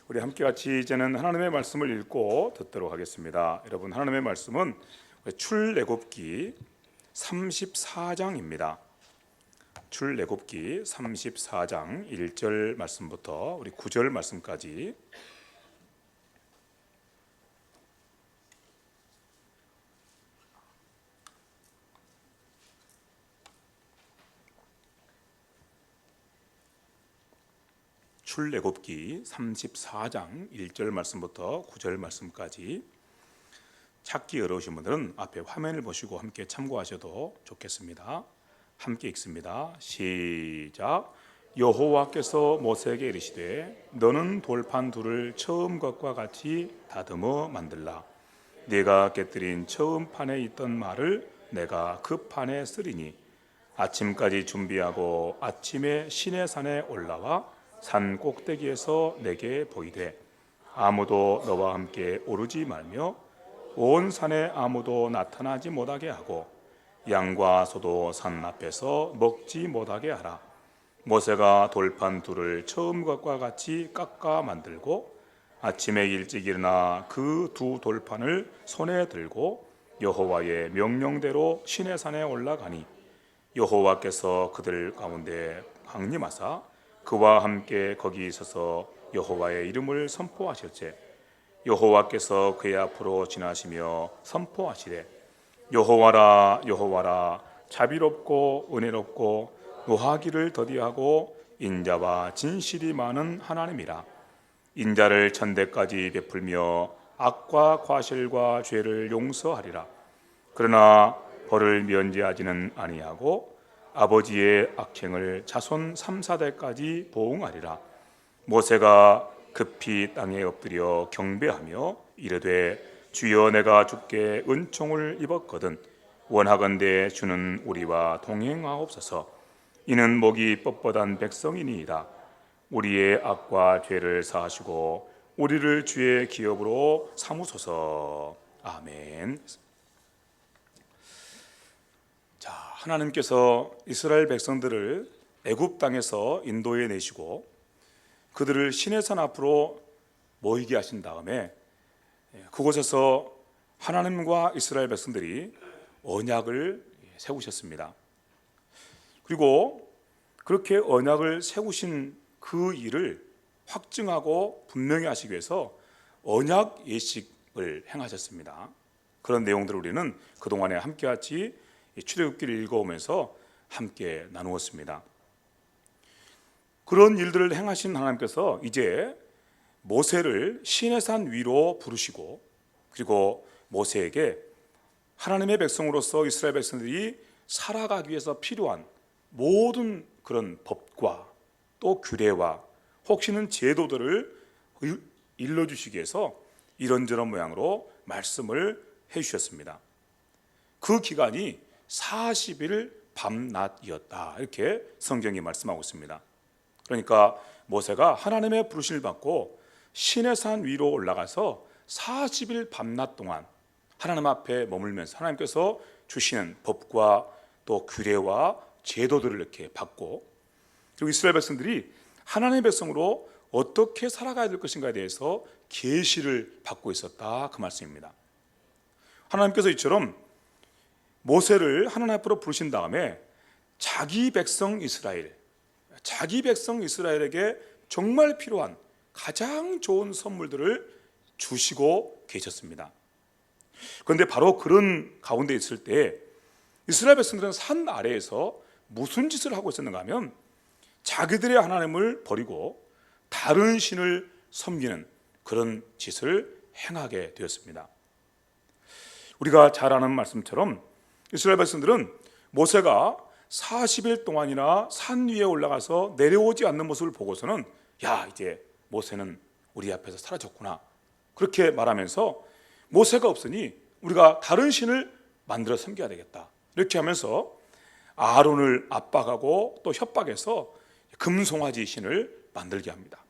우리 함께 같이 이제는 하나님의 말씀을 읽고 듣도록 하겠습니다. 여러분, 하나님의 말씀은 출애굽기 34장입니다. 출애굽기 34장 1절 말씀부터 우리 9절 말씀까지 출애굽기 34장 1절 말씀부터 9절 말씀까지 찾기 어려우신 분들은 앞에 화면을 보시고 함께 참고하셔도 좋겠습니다. 함께 읽습니다. 시작. 여호와께서 모세에게 이르시되 너는 돌판 둘을 처음 것과 같이 다듬어 만들라. 네가 깨뜨린 처음 판에 있던 말을 내가 그 판에 쓰리니 아침까지 준비하고 아침에 시내산에 올라와 산 꼭대기에서 내게 보이되 아무도 너와 함께 오르지 말며 온 산에 아무도 나타나지 못하게 하고 양과 소도 산 앞에서 먹지 못하게 하라. 모세가 돌판 둘을 처음 것과 같이 깎아 만들고 아침에 일찍 일어나 그 두 돌판을 손에 들고 여호와의 명령대로 시내산에 올라가니 여호와께서 그들 가운데 강림하사 그와 함께 거기 있어서 여호와의 이름을 선포하실세. 여호와께서 그의 앞으로 지나시며 선포하시되 여호와라 여호와라 자비롭고 은혜롭고 노하기를 더디하고 인자와 진실이 많은 하나님이라. 인자를 천대까지 베풀며 악과 과실과 죄를 용서하리라. 그러나 벌을 면제하지는 아니하고 아버지의 악행을 자손 3, 4대까지 보응하리라. 모세가 급히 땅에 엎드려 경배하며 이르되 주여 내가 주께 은총을 입었거든 원하건대 주는 우리와 동행하옵소서. 이는 목이 뻣뻣한 백성이니이다. 우리의 악과 죄를 사하시고 우리를 주의 기업으로 삼으소서. 아멘. 자, 하나님께서 이스라엘 백성들을 애굽 땅에서 인도해 내시고 그들을 시내산 앞으로 모이게 하신 다음에 그곳에서 하나님과 이스라엘 백성들이 언약을 세우셨습니다. 그리고 그렇게 언약을 세우신 그 일을 확증하고 분명히 하시기 위해서 언약 예식을 행하셨습니다. 그런 내용들을 우리는 그동안에 함께같이 출애굽기를 읽어오면서 함께 나누었습니다. 그런 일들을 행하신 하나님께서 이제 모세를 시내산 위로 부르시고 그리고 모세에게 하나님의 백성으로서 이스라엘 백성들이 살아가기 위해서 필요한 모든 그런 법과 또 규례와 혹시는 제도들을 일러주시기 위해서 이런저런 모양으로 말씀을 해주셨습니다. 그 기간이 40일 밤낮이었다, 이렇게 성경이 말씀하고 있습니다. 그러니까 모세가 하나님의 부르심을 받고 시내산 위로 올라가서 40일 밤낮 동안 하나님 앞에 머물면서 하나님께서 주시는 법과 또 규례와 제도들을 이렇게 받고 그리고 이스라엘 백성들이 하나님의 백성으로 어떻게 살아가야 될 것인가에 대해서 계시를 받고 있었다, 그 말씀입니다. 하나님께서 이처럼 모세를 하나님 앞으로 부르신 다음에 자기 백성 이스라엘에게 정말 필요한 가장 좋은 선물들을 주시고 계셨습니다. 그런데 바로 그런 가운데 있을 때 이스라엘 백성들은 산 아래에서 무슨 짓을 하고 있었는가 하면 자기들의 하나님을 버리고 다른 신을 섬기는 그런 짓을 행하게 되었습니다. 우리가 잘 아는 말씀처럼 이스라엘 백성들은 모세가 40일 동안이나 산 위에 올라가서 내려오지 않는 모습을 보고서는 야, 이제 모세는 우리 앞에서 사라졌구나, 그렇게 말하면서 모세가 없으니 우리가 다른 신을 만들어 섬겨야 되겠다, 이렇게 하면서 아론을 압박하고 또 협박해서 금송아지 신을 만들게 합니다.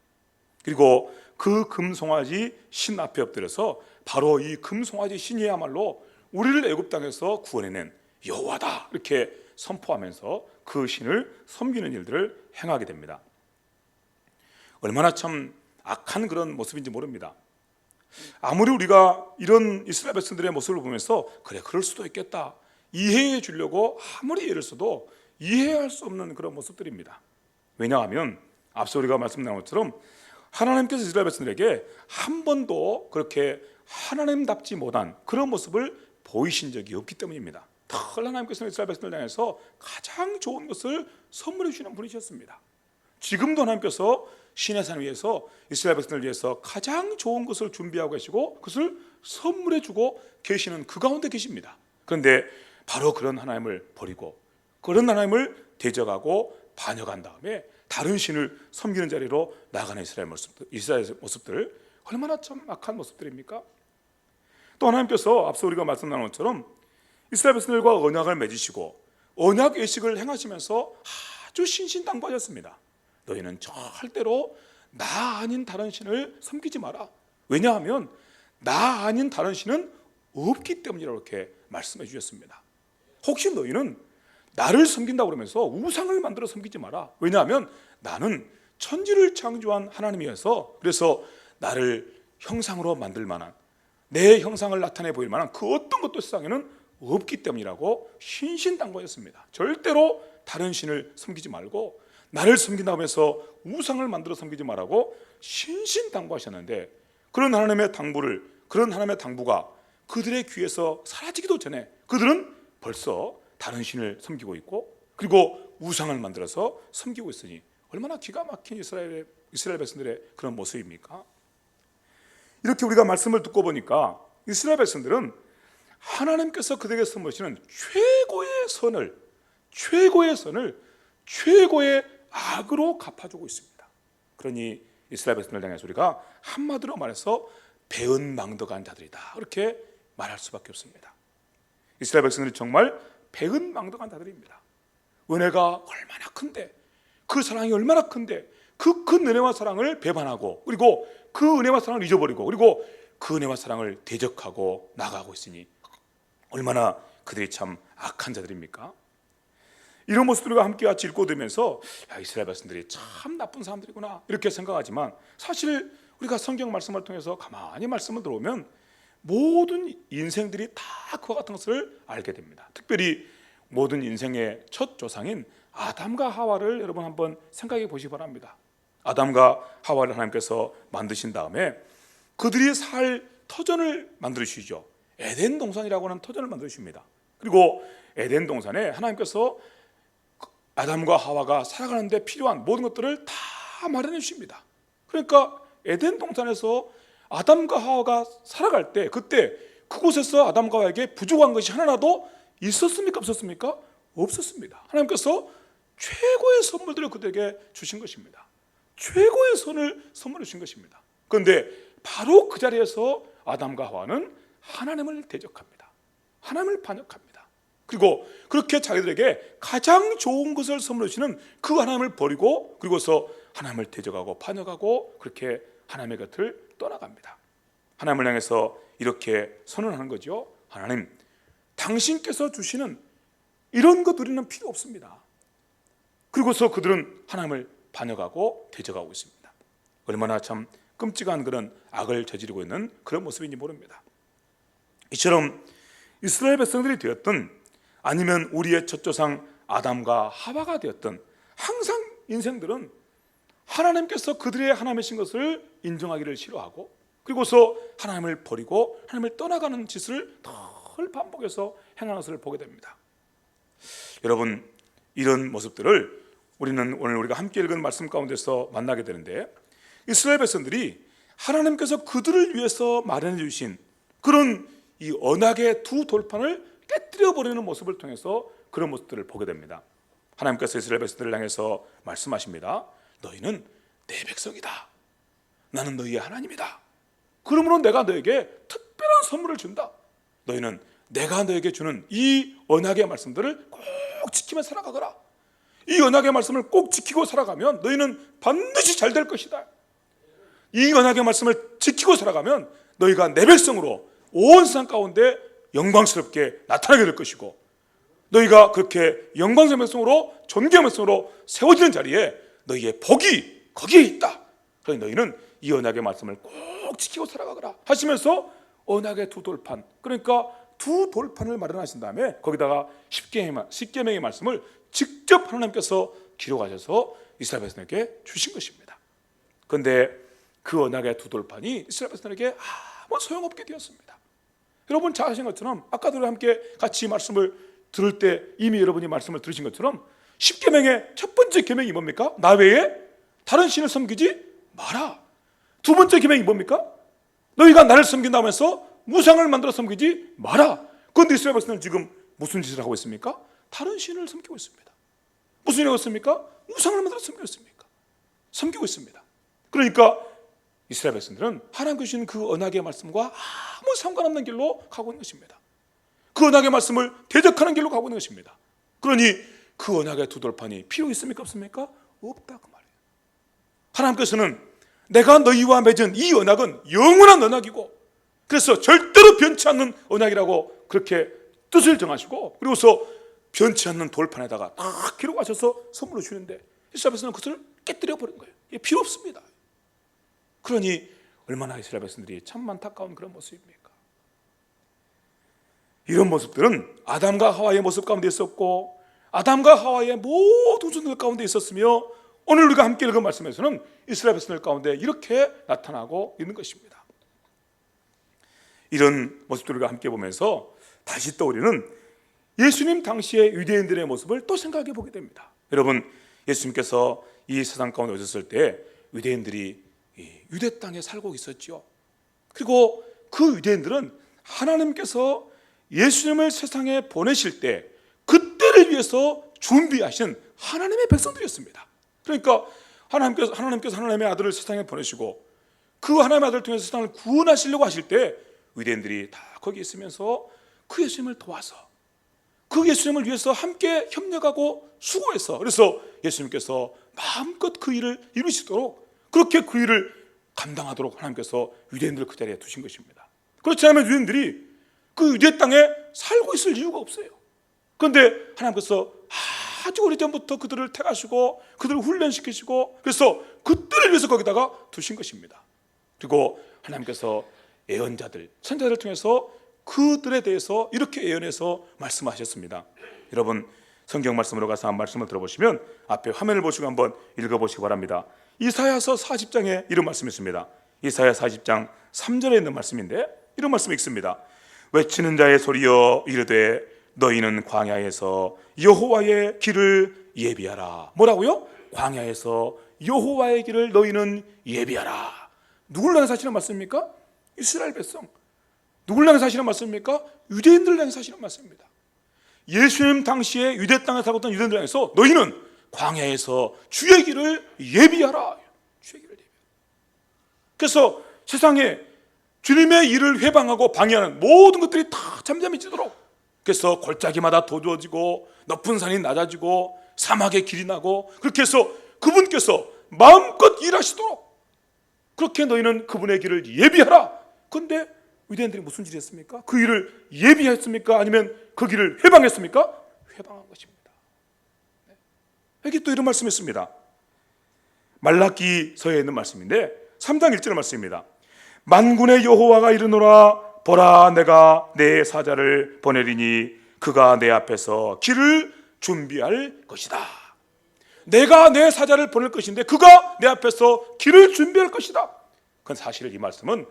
그리고 그 금송아지 신 앞에 엎드려서 바로 이 금송아지 신이야말로 우리를 애굽 땅에서 구원해낸 여호와다, 이렇게 선포하면서 그 신을 섬기는 일들을 행하게 됩니다. 얼마나 참 악한 그런 모습인지 모릅니다. 아무리 우리가 이런 이스라엘 백성들의 모습을 보면서 그래 그럴 수도 있겠다 이해해 주려고 아무리 애를 써도 이해할 수 없는 그런 모습들입니다. 왜냐하면 앞서 우리가 말씀 나온 것처럼 하나님께서 이스라엘 백성들에게 한 번도 그렇게 하나님답지 못한 그런 모습을 보이신 적이 없기 때문입니다. 늘 하나님께서는 이스라엘 백성들을 향해서 가장 좋은 것을 선물해 주시는 분이셨습니다. 지금도 하나님께서 시내산 위에서 이스라엘 백성들을 위해서 가장 좋은 것을 준비하고 계시고 그것을 선물해 주고 계시는 그 가운데 계십니다. 그런데 바로 그런 하나님을 버리고 그런 하나님을 대적하고 반역한 다음에 다른 신을 섬기는 자리로 나가는 이스라엘 모습들 얼마나 참 악한 모습들입니까? 또 하나님께서 앞서 우리가 말씀 나눈 것처럼 이스라엘 백성들과 언약을 맺으시고 언약 예식을 행하시면서 아주 신신당부하셨습니다. 너희는 절대로 나 아닌 다른 신을 섬기지 마라. 왜냐하면 나 아닌 다른 신은 없기 때문이라고 이렇게 말씀해 주셨습니다. 혹시 너희는 나를 섬긴다고 그러면서 우상을 만들어 섬기지 마라. 왜냐하면 나는 천지를 창조한 하나님이어서 그래서 나를 형상으로 만들 만한 내 형상을 나타내 보일 만한 그 어떤 것도 세상에는 없기 때문이라고 신신당부하셨습니다. 절대로 다른 신을 섬기지 말고 나를 섬긴다고 해서 우상을 만들어 섬기지 말라고 신신당부하셨는데 그런 하나님의 당부가 그들의 귀에서 사라지기도 전에 그들은 벌써 다른 신을 섬기고 있고 그리고 우상을 만들어서 섬기고 있으니 얼마나 기가 막힌 이스라엘 백성들의 그런 모습입니까? 이렇게 우리가 말씀을 듣고 보니까 이스라엘 백성들은 하나님께서 그들에게 선보이시는 최고의 선을 최고의 악으로 갚아주고 있습니다. 그러니 이스라엘 백성들 향해서 우리가 한마디로 말해서 배은망덕한 자들이다 이렇게 말할 수밖에 없습니다. 이스라엘 백성들이 정말 배은망덕한 자들입니다. 은혜가 얼마나 큰데 그 사랑이 얼마나 큰데 그 큰 은혜와 사랑을 배반하고 그리고 그 은혜와 사랑을 잊어버리고 그리고 그 은혜와 사랑을 대적하고 나가고 있으니 얼마나 그들이 참 악한 자들입니까? 이런 모습들과 함께 같이 읽고 들으면서 이스라엘 백성들이 참 나쁜 사람들이구나 이렇게 생각하지만 사실 우리가 성경 말씀을 통해서 가만히 말씀을 들어오면 모든 인생들이 다 그와 같은 것을 알게 됩니다. 특별히 모든 인생의 첫 조상인 아담과 하와를 여러분 한번 생각해 보시기 바랍니다. 아담과 하와를 하나님께서 만드신 다음에 그들이 살 터전을 만들으시죠. 에덴 동산이라고 하는 터전을 만드십니다. 그리고 에덴 동산에 하나님께서 아담과 하와가 살아가는 데 필요한 모든 것들을 다 마련해 주십니다. 그러니까 에덴 동산에서 아담과 하와가 살아갈 때 그때 그곳에서 아담과 하와에게 부족한 것이 하나라도 있었습니까? 없었습니까? 없었습니다. 하나님께서 최고의 선물들을 그들에게 주신 것입니다. 최고의 선을 선물해 주신 것입니다. 그런데 바로 그 자리에서 아담과 하와는 하나님을 대적합니다. 하나님을 반역합니다. 그리고 그렇게 자기들에게 가장 좋은 것을 선물해 주시는 그 하나님을 버리고 그리고서 하나님을 대적하고 반역하고 그렇게 하나님의 곁을 떠나갑니다. 하나님을 향해서 이렇게 선언하는 거죠. 하나님, 당신께서 주시는 이런 것 우리는 필요 없습니다. 그리고서 그들은 하나님을 반역하고 대적하고 있습니다. 얼마나 참 끔찍한 그런 악을 저지르고 있는 그런 모습인지 모릅니다. 이처럼 이스라엘 백성들이 되었든 아니면 우리의 첫 조상 아담과 하와가 되었든 항상 인생들은 하나님께서 그들의 하나님이신 것을 인정하기를 싫어하고 그리고서 하나님을 버리고 하나님을 떠나가는 짓을 늘 반복해서 행하는 것을 보게 됩니다. 여러분, 이런 모습들을 우리는 오늘 우리가 함께 읽은 말씀 가운데서 만나게 되는데 이스라엘 백성들이 하나님께서 그들을 위해서 마련해 주신 그런 이 언약의 두 돌판을 깨뜨려 버리는 모습을 통해서 그런 모습들을 보게 됩니다. 하나님께서 이스라엘 백성들을 향해서 말씀하십니다. 너희는 내 백성이다. 나는 너희의 하나님이다. 그러므로 내가 너에게 특별한 선물을 준다. 너희는 내가 너에게 주는 이 언약의 말씀들을 꼭 지키며 살아가거라. 이 언약의 말씀을 꼭 지키고 살아가면 너희는 반드시 잘 될 것이다. 이 언약의 말씀을 지키고 살아가면 너희가 내 백성으로 온 세상 가운데 영광스럽게 나타나게 될 것이고 너희가 그렇게 영광스러운 백성으로 존귀한 백성으로 세워지는 자리에 너희의 복이 거기에 있다. 그러니 너희는 이 언약의 말씀을 꼭 지키고 살아가거라 하시면서 언약의 두 돌판, 그러니까 두 돌판을 마련하신 다음에 거기다가 십계명의 말씀을 직접 하나님께서 기록하셔서 이스라엘 백성에게 주신 것입니다. 그런데 그 언약의 두 돌판이 이스라엘 백성에게 아무 소용없게 되었습니다. 여러분 잘 아신 것처럼 아까도 함께 같이 말씀을 들을 때 이미 여러분이 말씀을 들으신 것처럼 십계명의 첫 번째 계명이 뭡니까? 나 외에 다른 신을 섬기지 마라. 두 번째 계명이 뭡니까? 너희가 나를 섬긴다고 해서 우상을 만들어 섬기지 마라. 그런데 이스라엘 백성은 지금 무슨 짓을 하고 있습니까? 다른 신을 섬기고 있습니다. 무슨 일을 하고 있습니까? 우상을 만들어 섬기고 있습니까? 섬기고 있습니다. 그러니까 이스라엘 백성들은 하나님께서 주신 그 언약의 말씀과 아무 상관없는 길로 가고 있는 것입니다. 그 언약의 말씀을 대적하는 길로 가고 있는 것입니다. 그러니 그 언약의 두 돌판이 필요 있습니까? 없습니까? 없다 그 말이에요. 하나님께서는 내가 너희와 맺은 이 언약은 영원한 언약이고 그래서 절대로 변치 않는 언약이라고 그렇게 뜻을 정하시고 그리고서 변치 않는 돌판에다가 딱 기록하셔서 선물로 주는데 이스라엘 백성은 그것을 깨뜨려 버린 거예요. 이게 필요 없습니다. 그러니 얼마나 이스라엘 백성들이 참 안타까운 그런 모습입니까? 이런 모습들은 아담과 하와의 모습 가운데 있었고 아담과 하와의 모든 존재들 가운데 있었으며 오늘 우리가 함께 읽은 말씀에서는 이스라엘 백성들 가운데 이렇게 나타나고 있는 것입니다. 이런 모습들을 우리가 함께 보면서 다시 떠오르는 예수님 당시의 유대인들의 모습을 또 생각해 보게 됩니다. 여러분 예수님께서 이 세상 가운데 오셨을 때 유대인들이 유대 땅에 살고 있었죠. 그리고 그 유대인들은 하나님께서 예수님을 세상에 보내실 때 그때를 위해서 준비하신 하나님의 백성들이었습니다. 그러니까 하나님께서 하나님의 아들을 세상에 보내시고 그 하나님의 아들을 통해서 세상을 구원하시려고 하실 때 유대인들이 다 거기 있으면서 그 예수님을 도와서 그 예수님을 위해서 함께 협력하고 수고해서 그래서 예수님께서 마음껏 그 일을 이루시도록 그렇게 그 일을 감당하도록 하나님께서 유대인들을 그 자리에 두신 것입니다. 그렇지 않으면 유대인들이 그 유대 땅에 살고 있을 이유가 없어요. 그런데 하나님께서 아주 오래전부터 그들을 택하시고 그들을 훈련시키시고 그래서 그들을 위해서 거기다가 두신 것입니다. 그리고 하나님께서 예언자들, 선자들을 통해서 그들에 대해서 이렇게 예언해서 말씀하셨습니다. 여러분 성경 말씀으로 가서 한 말씀을 들어보시면 앞에 화면을 보시고 한번 읽어보시기 바랍니다. 이사야서 40장에 이런 말씀이 있습니다. 이사야 40장 3절에 있는 말씀인데 이런 말씀이 있습니다. 외치는 자의 소리여 이르되 너희는 광야에서 여호와의 길을 예비하라. 뭐라고요? 광야에서 여호와의 길을 너희는 예비하라. 누굴 향해서 하시는 말씀입니까? 이스라엘 백성. 누굴 향해서 하시는 말씀입니까? 유대인들 향해서 하시는 말씀입니다. 예수님 당시에 유대 땅에 살고 있던 유대인들 향해서 너희는 광야에서 주의 길을 예비하라. 주의 길을 예비하라. 그래서 세상에 주님의 일을 회방하고 방해하는 모든 것들이 다 잠잠해지도록 그래서 골짜기마다 도주어지고 높은 산이 낮아지고 사막의 길이 나고 그렇게 해서 그분께서 마음껏 일하시도록 그렇게 너희는 그분의 길을 예비하라. 그런데 유대인들이 무슨 일을 했습니까? 그 일을 예비했습니까? 아니면 그 길을 회방했습니까? 회방한 것입니다. 여기 또 이런 말씀이 있습니다. 말라기서에 있는 말씀인데 3장 1절의 말씀입니다. 만군의 여호와가 이르노라 보라 내가 내 사자를 보내리니 그가 내 앞에서 길을 준비할 것이다. 내가 내 사자를 보낼 것인데 그가 내 앞에서 길을 준비할 것이다. 그건 사실 이 말씀은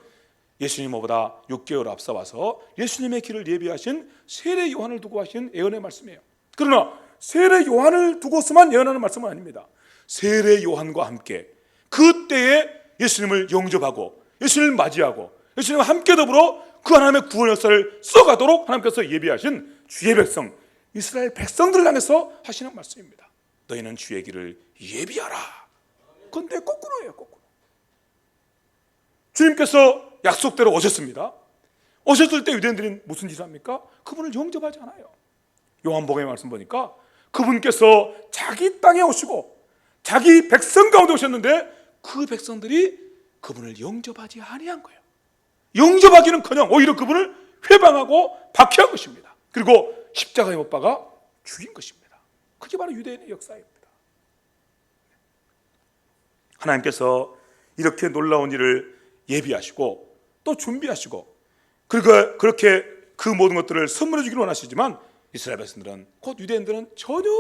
예수님보다 6개월 앞서 와서 예수님의 길을 예비하신 세례 요한을 두고 하신 예언의 말씀이에요. 그러나 세례 요한을 두고서만 예언하는 말씀은 아닙니다. 세례 요한과 함께 그때에 예수님을 영접하고 예수님을 맞이하고 예수님과 함께 더불어 그 하나님의 구원 역사를 써가도록 하나님께서 예비하신 주의 백성 이스라엘 백성들을 향해서 하시는 말씀입니다. 너희는 주의 길을 예비하라. 그런데 거꾸로예요. 거꾸로. 주님께서 약속대로 오셨습니다. 오셨을 때 유대인들은 무슨 짓을 합니까? 그분을 영접하지 않아요. 요한복음의 말씀 보니까 그분께서 자기 땅에 오시고 자기 백성 가운데 오셨는데 그 백성들이 그분을 영접하지 아니한 거예요. 영접하기는커녕 오히려 그분을 회방하고 박해한 것입니다. 그리고 십자가에 못 박아 죽인 것입니다. 그게 바로 유대인의 역사입니다. 하나님께서 이렇게 놀라운 일을 예비하시고 또 준비하시고 그리고 그렇게 그 모든 것들을 선물해 주기를 원하시지만 이스라엘 백성들은 곧 유대인들은 전혀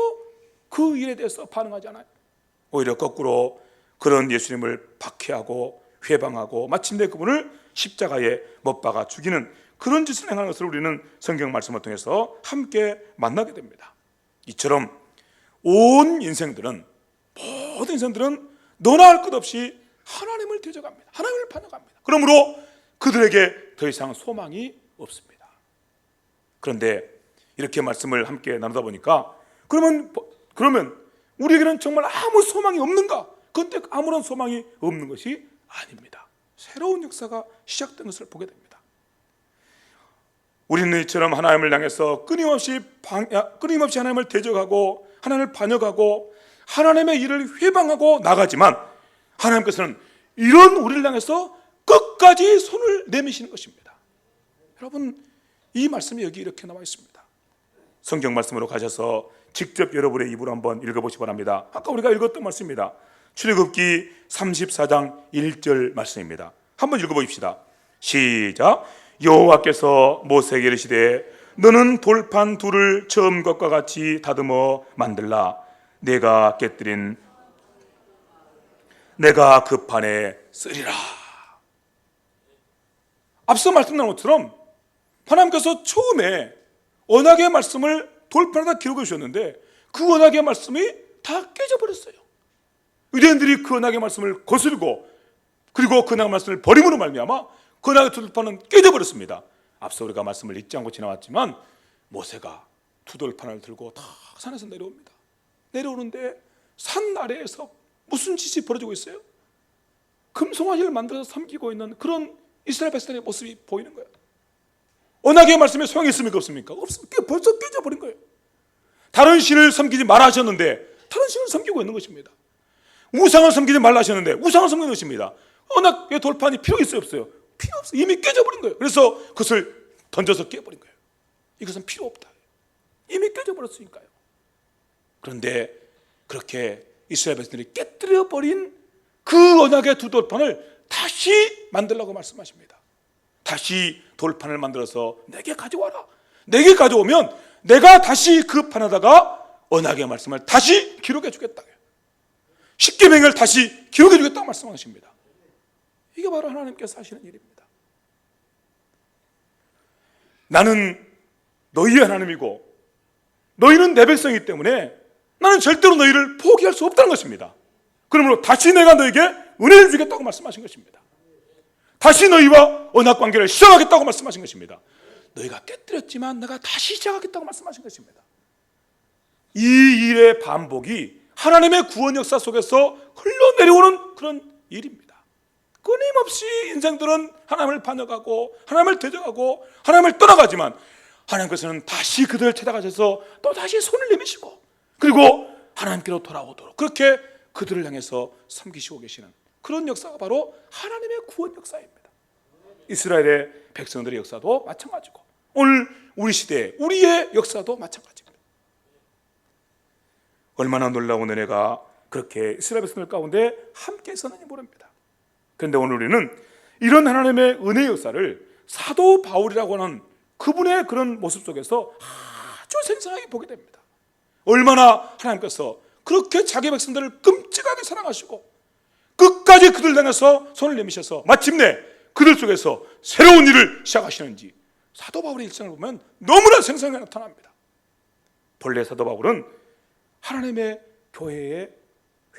그 일에 대해서 반응하지 않아요. 오히려 거꾸로 그런 예수님을 박해하고 회방하고 마침내 그분을 십자가에 못 박아 죽이는 그런 짓을 행하는 것을 우리는 성경 말씀을 통해서 함께 만나게 됩니다. 이처럼 온 인생들은 모든 인생들은 너나 할 것 없이 하나님을 대적합니다. 하나님을 반역합니다. 그러므로 그들에게 더 이상 소망이 없습니다. 그런데 이렇게 말씀을 함께 나누다 보니까 그러면 우리에게는 정말 아무 소망이 없는가? 그런데 아무런 소망이 없는 것이 아닙니다. 새로운 역사가 시작된 것을 보게 됩니다. 우리는 이처럼 하나님을 향해서 끊임없이 하나님을 대적하고 하나님을 반역하고 하나님의 일을 회방하고 나가지만 하나님께서는 이런 우리를 향해서 끝까지 손을 내미시는 것입니다. 여러분, 이 말씀이 여기 이렇게 나와 있습니다. 성경 말씀으로 가셔서 직접 여러분의 입으로 한번 읽어보시기 바랍니다. 아까 우리가 읽었던 말씀입니다. 출애굽기 34장 1절 말씀입니다. 한번 읽어보십시다. 시작. 여호와께서 모세에게 이르시되 너는 돌판 둘을 처음 것과 같이 다듬어 만들라. 내가 깨뜨린 내가 그 판에 쓰리라. 앞서 말씀드린 것처럼 하나님께서 처음에 언약의 말씀을 돌판에다 기록해 주셨는데 그 언약의 말씀이 다 깨져버렸어요. 유대인들이 그 언약의 말씀을 거스르고 그리고 그 언약의 말씀을 버림으로 말미암아 그 언약의 돌판은 깨져버렸습니다. 앞서 우리가 말씀을 읽지 않고 지나왔지만 모세가 두 돌판을 들고 다 산에서 내려옵니다. 내려오는데 산 아래에서 무슨 짓이 벌어지고 있어요? 금송아지를 만들어서 섬기고 있는 그런 이스라엘 백성의 모습이 보이는 거예요. 언약의 말씀에 소용이 있습니까? 없습니까? 없습니까? 벌써 깨져버린 거예요. 다른 신을 섬기지 말아 하셨는데 다른 신을 섬기고 있는 것입니다. 우상을 섬기지 말라 하셨는데 우상을 섬기는 것입니다. 언약의 돌판이 필요 있어요? 없어요? 필요 없어요. 이미 깨져버린 거예요. 그래서 그것을 던져서 깨버린 거예요. 이것은 필요 없다. 이미 깨져버렸으니까요. 그런데 그렇게 이스라엘 백성들이 깨뜨려버린 그 언약의 두 돌판을 다시 만들라고 말씀하십니다. 다시 돌판을 만들어서 내게 가져와라. 내게 가져오면 내가 다시 그 판에다가 언약의 말씀을 다시 기록해 주겠다. 십계명을 다시 기록해 주겠다고 말씀하십니다. 이게 바로 하나님께서 하시는 일입니다. 나는 너희의 하나님이고 너희는 내 백성이기 때문에 나는 절대로 너희를 포기할 수 없다는 것입니다. 그러므로 다시 내가 너에게 은혜를 주겠다고 말씀하신 것입니다. 다시 너희와 언약 관계를 시작하겠다고 말씀하신 것입니다. 너희가 깨뜨렸지만 내가 다시 시작하겠다고 말씀하신 것입니다. 이 일의 반복이 하나님의 구원 역사 속에서 흘러내려오는 그런 일입니다. 끊임없이 인생들은 하나님을 반역하고 하나님을 대적하고 하나님을 떠나가지만 하나님께서는 다시 그들을 찾아가셔서 또 다시 손을 내미시고 그리고 하나님께로 돌아오도록 그렇게 그들을 향해서 섬기시고 계시는 그런 역사가 바로 하나님의 구원 역사입니다. 이스라엘의 백성들의 역사도 마찬가지고 오늘 우리 시대 우리의 역사도 마찬가지입니다. 얼마나 놀라운 은혜가 그렇게 이스라엘 백성들 가운데 함께 있었는지 모릅니다. 그런데 오늘 우리는 이런 하나님의 은혜의 역사를 사도 바울이라고 하는 그분의 그런 모습 속에서 아주 생생하게 보게 됩니다. 얼마나 하나님께서 그렇게 자기 백성들을 끔찍하게 사랑하시고 끝까지 그들 향해서 손을 내미셔서 마침내 그들 속에서 새로운 일을 시작하시는지 사도 바울의 일생을 보면 너무나 생생하게 나타납니다. 본래 사도 바울은 하나님의 교회의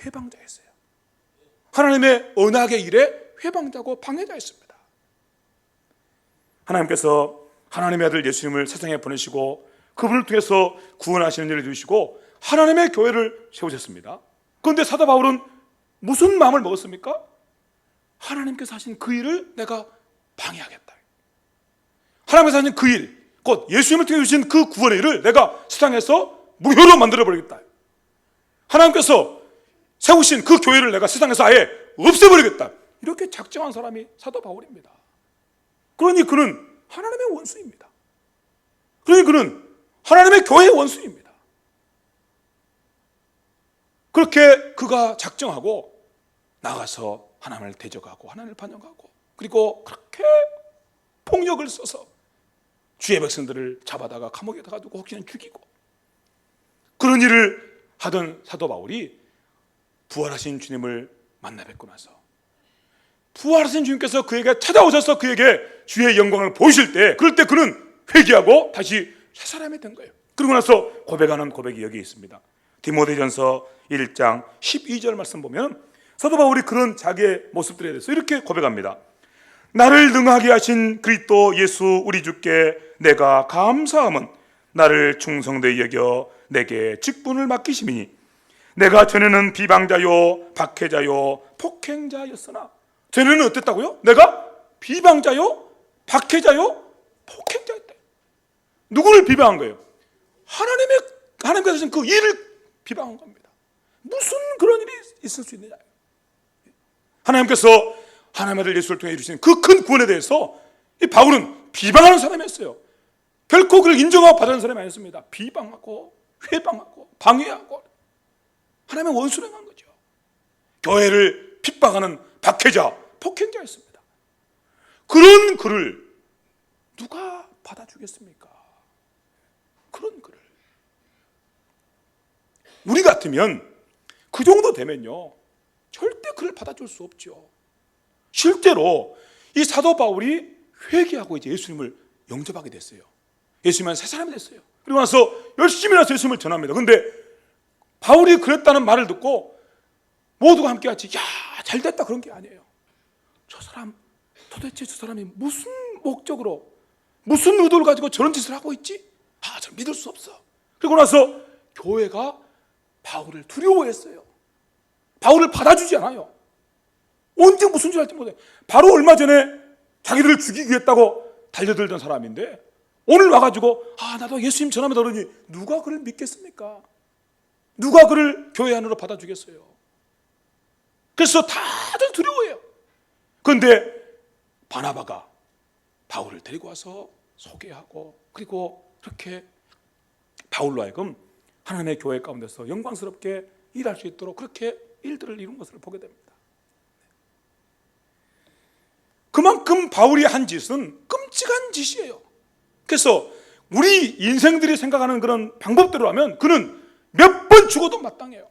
회방자였어요. 하나님의 언약의 일에 회방자고 방해자였습니다. 하나님께서 하나님의 아들 예수님을 세상에 보내시고 그분을 통해서 구원하시는 일을 주시고 하나님의 교회를 세우셨습니다. 그런데 사도 바울은 무슨 마음을 먹었습니까? 하나님께서 하신 그 일을 내가 방해하겠다. 하나님께서 하신 그 일, 곧 예수님을 통해 주신 그 구원의 일을 내가 세상에서 무효로 만들어버리겠다. 하나님께서 세우신 그 교회를 내가 세상에서 아예 없애버리겠다. 이렇게 작정한 사람이 사도 바울입니다. 그러니 그는 하나님의 원수입니다. 그러니 그는 하나님의 교회의 원수입니다. 그렇게 그가 작정하고 나가서 하나님을 대적하고 하나님을 반역하고 그리고 그렇게 폭력을 써서 주의 백성들을 잡아다가 감옥에다 가두고 혹시나 죽이고 그런 일을 하던 사도 바울이 부활하신 주님을 만나 뵙고 나서 부활하신 주님께서 그에게 찾아오셔서 그에게 주의 영광을 보이실 때 그럴 때 그는 회개하고 다시 새 사람이 된 거예요. 그러고 나서 고백하는 고백이 여기 있습니다. 디모데전서 1장 12절 말씀 보면 사도 바울이 그런 자기의 모습들에 대해서 이렇게 고백합니다. 나를 능하게 하신 그리스도 예수 우리 주께 내가 감사함은 나를 충성되이 여겨 내게 직분을 맡기심이니 내가 전에는 비방자요 박해자요 폭행자였으나 전에는 어땠다고요? 내가 비방자요 박해자요 폭행자였다. 누구를 비방한 거예요? 하나님께서 하신 그 일을 비방한 겁니다. 무슨 그런 일이 있을 수 있느냐? 하나님께서 하나님의 아들 예수를 통해 이루신 그 큰 구원에 대해서 이 바울은 비방하는 사람이었어요. 결코 그를 인정하고 받아는 사람이 아니었습니다. 비방하고 회방하고 방해하고 하나님의 원수를 행한 거죠. 교회를 핍박하는 박해자, 폭행자였습니다. 그런 그를 누가 받아주겠습니까? 그런 그를 우리 같으면 그 정도 되면요 절대 그를 받아줄 수 없죠. 실제로 이 사도 바울이 회개하고 이제 예수님을 영접하게 됐어요. 예수님은 새 사람이 됐어요. 그리고 나서 열심히 나서 예수님을 전합니다. 그런데 바울이 그랬다는 말을 듣고 모두가 함께 같이 야 잘됐다 그런 게 아니에요. 저 사람 도대체 저 사람이 무슨 목적으로 무슨 의도를 가지고 저런 짓을 하고 있지? 저 믿을 수 없어. 그리고 나서 교회가 바울을 두려워했어요. 바울을 받아주지 않아요. 언제 무슨 짓을 할지 모르겠어요. 바로 얼마 전에 자기들을 죽이기 했다고 달려들던 사람인데 오늘 와가지고 나도 예수님 전하면 그러니 누가 그를 믿겠습니까? 누가 그를 교회 안으로 받아주겠어요? 그래서 다들 두려워해요. 그런데 바나바가 바울을 데리고 와서 소개하고 그리고 그렇게 바울로 하여금 하나님의 교회 가운데서 영광스럽게 일할 수 있도록 그렇게 일들을 이룬 것을 보게 됩니다. 그만큼 바울이 한 짓은 끔찍한 짓이에요. 그래서 우리 인생들이 생각하는 그런 방법대로 하면 그는 몇 번 죽어도 마땅해요.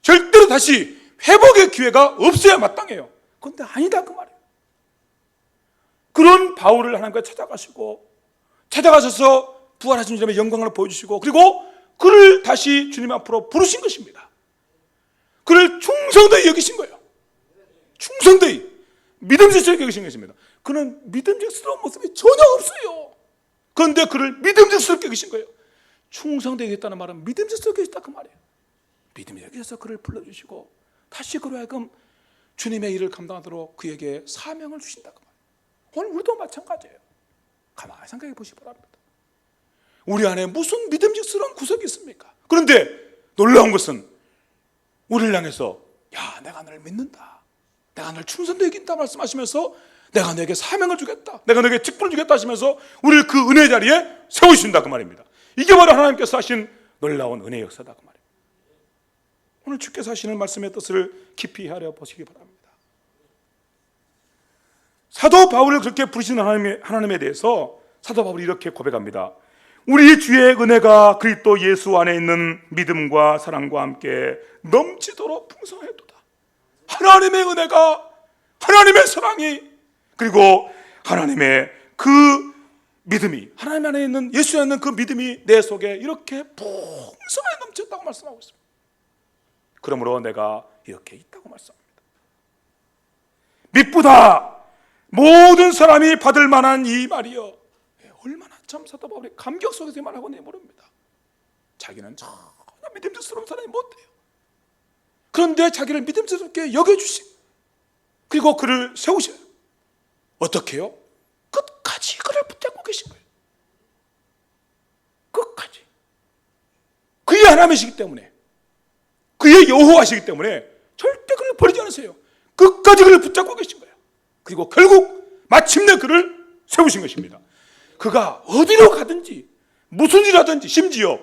절대로 다시 회복의 기회가 없어야 마땅해요. 그런데 아니다 그 말이에요. 그런 바울을 하나님께 찾아가셔서 부활하신 주님의 영광을 보여주시고 그리고 그를 다시 주님 앞으로 부르신 것입니다. 그를 충성되이 여기신 거예요. 충성되이 믿음직스럽게 여기신 것입니다. 그는 믿음직스러운 모습이 전혀 없어요. 그런데 그를 믿음직스럽게 여기신 거예요. 충성되이 여겼다는 말은 믿음직스럽게 여겼다 그 말이에요. 믿음이 여기서 그를 불러주시고 다시 그로 하여금 주님의 일을 감당하도록 그에게 사명을 주신다 그 말이에요. 오늘 우리도 마찬가지예요. 가만히 생각해 보시기 바랍니다. 우리 안에 무슨 믿음직스러운 구석이 있습니까? 그런데 놀라운 것은 우리를 향해서 내가 너를 믿는다, 내가 너를 충성되이 여긴다 말씀하시면서 내가 너에게 사명을 주겠다, 내가 너에게 직분을 주겠다 하시면서 우리를 그 은혜 자리에 세우신다 그 말입니다. 이게 바로 하나님께서 하신 놀라운 은혜 역사다 그 말입니다. 오늘 주께서 하시는 말씀의 뜻을 깊이 헤아려 보시기 바랍니다. 사도 바울을 그렇게 부르시는 하나님에 대해서 사도 바울이 이렇게 고백합니다. 우리 주의 은혜가 그리스도 예수 안에 있는 믿음과 사랑과 함께 넘치도록 풍성하도다. 하나님의 은혜가, 하나님의 사랑이, 그리고 하나님의 그 믿음이, 하나님 안에 있는 예수 안에 있는 그 믿음이 내 속에 이렇게 풍성하게 넘쳤다고 말씀하고 있습니다. 그러므로 내가 이렇게 있다고 말씀합니다. 미쁘다 모든 사람이 받을 만한 이 말이여. 얼마나 참 사도 바울이 감격 속에서 이 말하고 내모릅니다. 자기는 전혀 믿음직스러운 사람이 못돼요. 그런데 자기를 믿음직스럽게 여겨주시고 그리고 그를 세우셔요. 어떻게 해요? 끝까지 그를 붙잡고 계신 거예요. 끝까지. 그의 하나님이시기 때문에, 그의 여호와시기 때문에 절대 그를 버리지 않으세요. 끝까지 그를 붙잡고 계신 거예요. 그리고 결국 마침내 그를 세우신 것입니다. 그가 어디로 가든지 무슨 일 하든지 심지어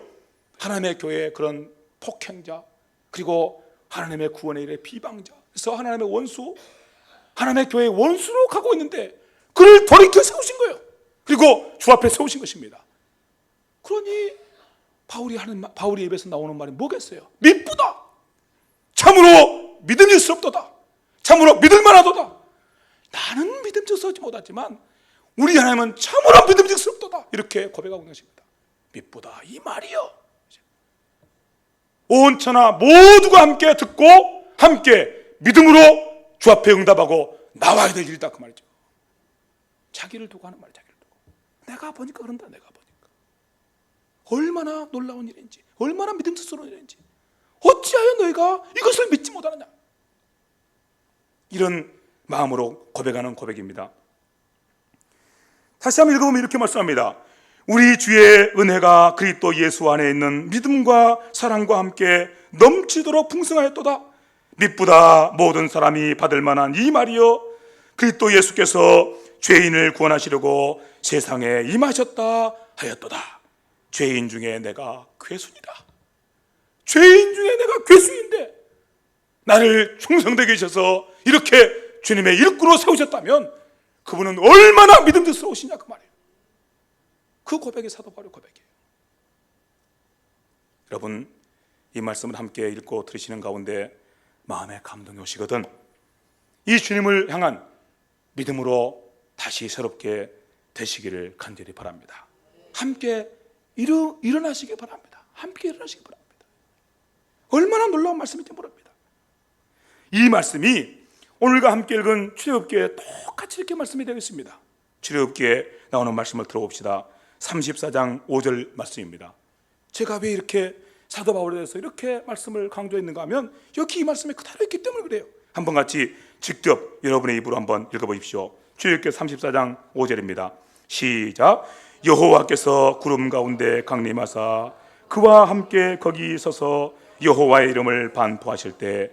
하나님의 교회의 그런 폭행자 그리고 하나님의 구원의 일의 비방자 그래서 하나님의 원수, 하나님의 교회의 원수로 가고 있는데 그를 돌이켜 세우신 거예요. 그리고 주 앞에 세우신 것입니다. 그러니 바울이 입에서 나오는 말이 뭐겠어요? 미쁘다, 참으로 믿음직스럽도다, 참으로 믿을만하도다. 나는 믿음직스럽지 못하지만 우리 하나님은 참으로 믿음직스럽도다, 이렇게 고백하고 있는 것입니다. 미쁘다 이 말이요, 온 천하 모두가 함께 듣고 함께 믿음으로 주 앞에 응답하고 나와야 될 일이다, 그 말이죠. 자기를 두고 하는 말이에요. 자기를 두고. 내가 보니까 그런다. 내가 보니까 얼마나 놀라운 일인지, 얼마나 믿음직스러운 일인지, 어찌하여 너희가 이것을 믿지 못하느냐, 이런 마음으로 고백하는 고백입니다. 다시 한번 읽어보면 이렇게 말씀합니다. 우리 주의 은혜가 그리스도 예수 안에 있는 믿음과 사랑과 함께 넘치도록 풍성하였도다. 미쁘다 모든 사람이 받을 만한 이 말이요, 그리스도 예수께서 죄인을 구원하시려고 세상에 임하셨다 하였도다. 죄인 중에 내가 괴수이다. 죄인 중에 내가 괴수인데 나를 충성되게 하셔서 이렇게 주님의 일꾼으로 세우셨다면 그분은 얼마나 믿음직스러우시냐, 그 말이에요. 그 고백이 사도 바울의 고백이에요. 여러분, 이 말씀을 함께 읽고 들으시는 가운데 마음에 감동이 오시거든 이 주님을 향한 믿음으로 다시 새롭게 되시기를 간절히 바랍니다. 함께 일어나시기 바랍니다. 함께 일어나시기 바랍니다. 얼마나 놀라운 말씀인지 모릅니다. 이 말씀이 오늘과 함께 읽은 출애굽기에 똑같이 이렇게 말씀이 되겠습니다. 출애굽기에 나오는 말씀을 들어봅시다. 34장 5절 말씀입니다. 제가 왜 이렇게 사도 바울에 대해서 이렇게 말씀을 강조했는가 하면 여기 이 말씀이 그대로 있기 때문에 그래요. 한번 같이 직접 여러분의 입으로 한번 읽어보십시오. 출애굽기 34장 5절입니다. 시작. 여호와께서 구름 가운데 강림하사 그와 함께 거기 서서 여호와의 이름을 반포하실 때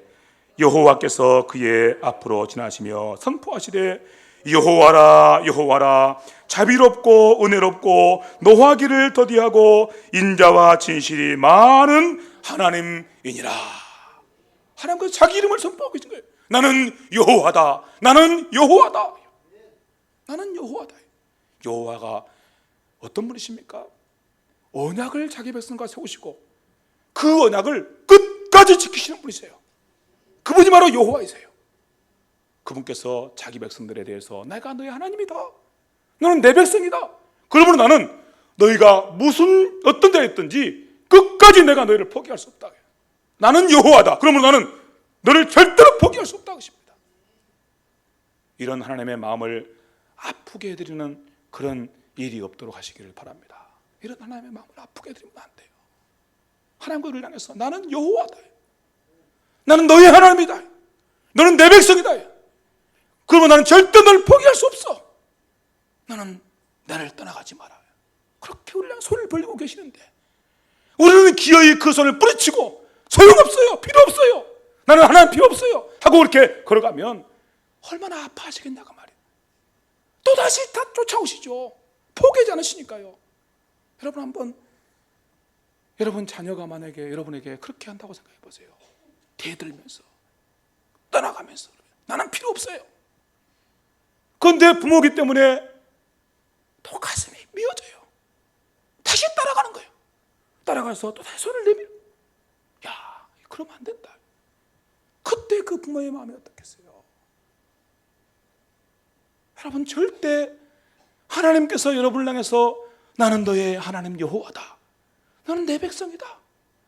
여호와께서 그의 앞으로 지나시며 선포하시되 여호와라 여호와라 자비롭고 은혜롭고 노하기를 더디하고 인자와 진실이 많은 하나님이니라. 하나님께서 자기 이름을 선포하고 계신 거예요. 나는 여호와다. 나는 여호와다. 나는 여호와다. 여호와가 어떤 분이십니까? 언약을 자기 백성과 세우시고 그 언약을 끝까지 지키시는 분이세요. 그분이 바로 여호와이세요. 그분께서 자기 백성들에 대해서 내가 너희 하나님이다, 너는 내 백성이다, 그러므로 나는 너희가 무슨 어떤 데에 있든지 끝까지 내가 너희를 포기할 수 없다. 나는 여호와다, 그러므로 나는 너를 절대로 포기할 수 없다 것입니다. 이런 하나님의 마음을 아프게 해드리는 그런 일이 없도록 하시기를 바랍니다. 이런 하나님의 마음을 아프게 해드리면 안 돼요. 하나님과 우리를 향해서 나는 여호와다, 나는 너희 하나님이다, 너는 내 백성이다, 그러면 나는 절대 널 포기할 수 없어, 나는 나를 떠나가지 마라. 그렇게 우리랑 손을 벌리고 계시는데 우리는 기어이 그 손을 뿌리치고 소용없어요, 필요 없어요, 나는 하나님 필요 없어요 하고 그렇게 걸어가면 얼마나 아파하시겠냐고 말이에요. 또다시 다 쫓아오시죠. 포기하지 않으시니까요. 여러분 한번 여러분 자녀가 만약에 여러분에게 그렇게 한다고 생각해 보세요. 대들면서 떠나가면서 나는 필요 없어요. 그런데 부모이기 때문에 또 가슴이 미어져요. 다시 따라가는 거예요. 따라가서 또 다시 손을 내밀어. 야, 그러면 안 된다. 그때 그 부모의 마음이 어떻겠어요? 여러분 절대 하나님께서 여러분을 향해서 나는 너의 하나님 여호와다, 너는 내 백성이다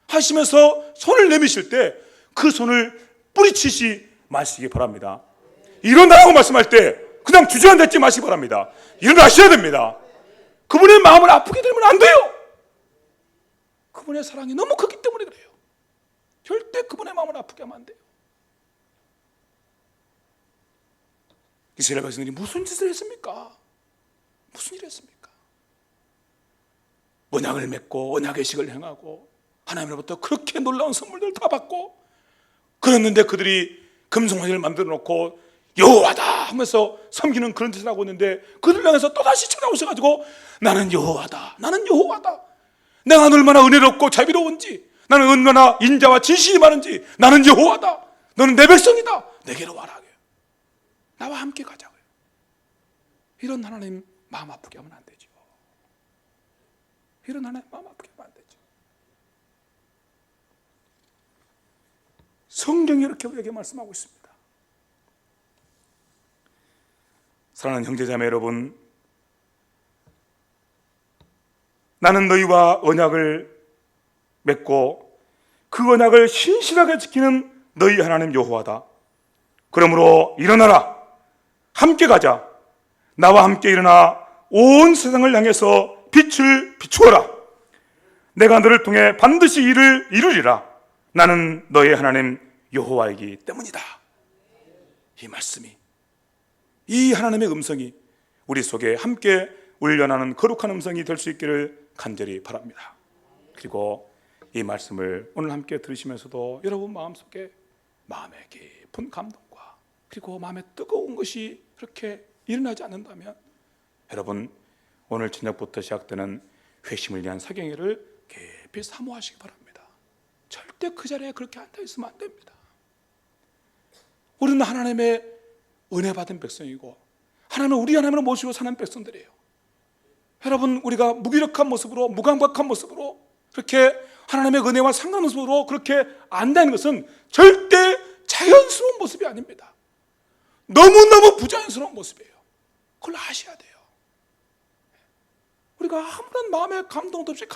하시면서 손을 내미실 때 그 손을 뿌리치지 마시기 바랍니다. 일어나라고 말씀할 때 그냥 주저앉지 마시기 바랍니다. 일어나셔야 됩니다. 그분의 마음을 아프게 들면 안 돼요. 그분의 사랑이 너무 크기 때문에 그래요. 절대 그분의 마음을 아프게 하면 안 돼요. 이스라엘 백성들이 무슨 짓을 했습니까? 무슨 일을 했습니까? 언약을 맺고 언약의 식을 행하고 하나님으로부터 그렇게 놀라운 선물들을 다 받고 그랬는데 그들이 금송아지를 만들어 놓고 여호와다 하면서 섬기는 그런 짓을 하고 있는데 그들 향해서 또다시 찾아오셔가지고 나는 여호와다, 나는 여호와다, 내가 얼마나 은혜롭고 자비로운지, 나는 얼마나 인자와 진실이 많은지, 나는 여호와다, 너는 내 백성이다, 내게로 와라. 나와 함께 가자고요. 이런 하나님 마음 아프게 하면 안 되죠. 이런 하나님 마음 아프게 하면 안 되죠. 성경이 이렇게 우리에게 말씀하고 있습니다. 사랑하는 형제자매 여러분, 나는 너희와 언약을 맺고 그 언약을 신실하게 지키는 너희 하나님 여호와다. 그러므로 일어나라. 함께 가자. 나와 함께 일어나 온 세상을 향해서 빛을 비추어라. 내가 너를 통해 반드시 이를 이루리라. 나는 너의 하나님 여호와이기 때문이다. 이 말씀이, 이 하나님의 음성이 우리 속에 함께 울려나는 거룩한 음성이 될 수 있기를 간절히 바랍니다. 그리고 이 말씀을 오늘 함께 들으시면서도 여러분 마음속에 마음의 깊은 감동과 그리고 마음에 뜨거운 것이 그렇게 일어나지 않는다면 여러분 오늘 저녁부터 시작되는 회심을 위한 사경회를 깊이 사모하시기 바랍니다. 절대 그 자리에 그렇게 앉아있으면 안 됩니다. 우리는 하나님의 은혜 받은 백성이고 하나님은 우리 하나님을 모시고 사는 백성들이에요. 여러분 우리가 무기력한 모습으로 무감각한 모습으로 그렇게 하나님의 은혜와 상관없는 모습으로 그렇게 안다는 것은 절대 자연스러운 모습이 아닙니다. 너무너무 부자연스러운 모습이에요. 그걸 아셔야 돼요. 우리가 아무런 마음의 감동도 없이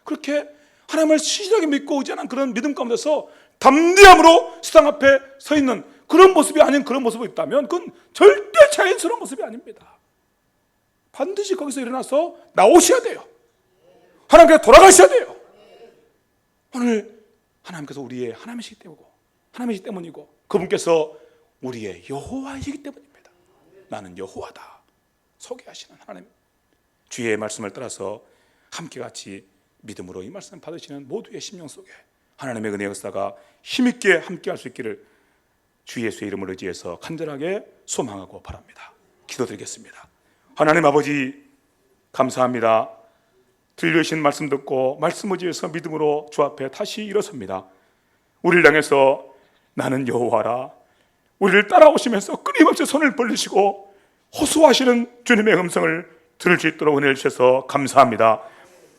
그렇게 하나님을 신실하게 믿고 의지하는 그런 믿음 가운데서 담대함으로 세상 앞에 서 있는 그런 모습이 아닌 그런 모습이 있다면 그건 절대 자연스러운 모습이 아닙니다. 반드시 거기서 일어나서 나오셔야 돼요. 하나님께서 돌아가셔야 돼요. 오늘 하나님께서 우리의 하나님이시기 때문이고 그분께서 우리의 여호와이시기 때문입니다. 나는 여호와다 소개하시는 하나님, 주의 말씀을 따라서 함께 같이 믿음으로 이 말씀 받으시는 모두의 심령 속에 하나님의 은혜의 역사가 힘있게 함께할 수 있기를 주 예수의 이름을 의지해서 간절하게 소망하고 바랍니다. 기도드리겠습니다. 하나님 아버지 감사합니다. 들려주신 말씀 듣고 말씀 의지해서 믿음으로 주 앞에 다시 일어섭니다. 우리를 향해서 나는 여호와라, 우리를 따라오시면서 끊임없이 손을 벌리시고 호소하시는 주님의 음성을 들을 수 있도록 은혜를 주셔서 감사합니다.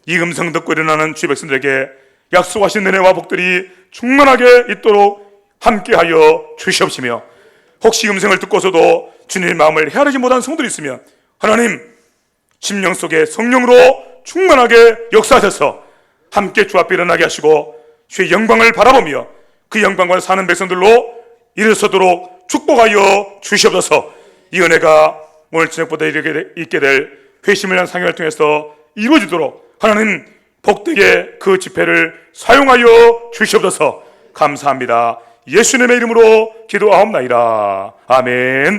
이 음성 듣고 일어나는 주의 백성들에게 약속하신 은혜와 복들이 충만하게 있도록 함께하여 주시옵시며, 혹시 음성을 듣고서도 주님의 마음을 헤아리지 못한 성들이 있으면 하나님 심령 속에 성령으로 충만하게 역사하셔서 함께 주 앞에 일어나게 하시고 주의 영광을 바라보며 그 영광과 사는 백성들로 일어서도록 축복하여 주시옵소서. 이 은혜가 오늘 저녁보다 있게 될 회심을 위한 상회를 통해서 이루어지도록 하나님 복되게 그 집회를 사용하여 주시옵소서. 감사합니다. 예수님의 이름으로 기도하옵나이다. 아멘.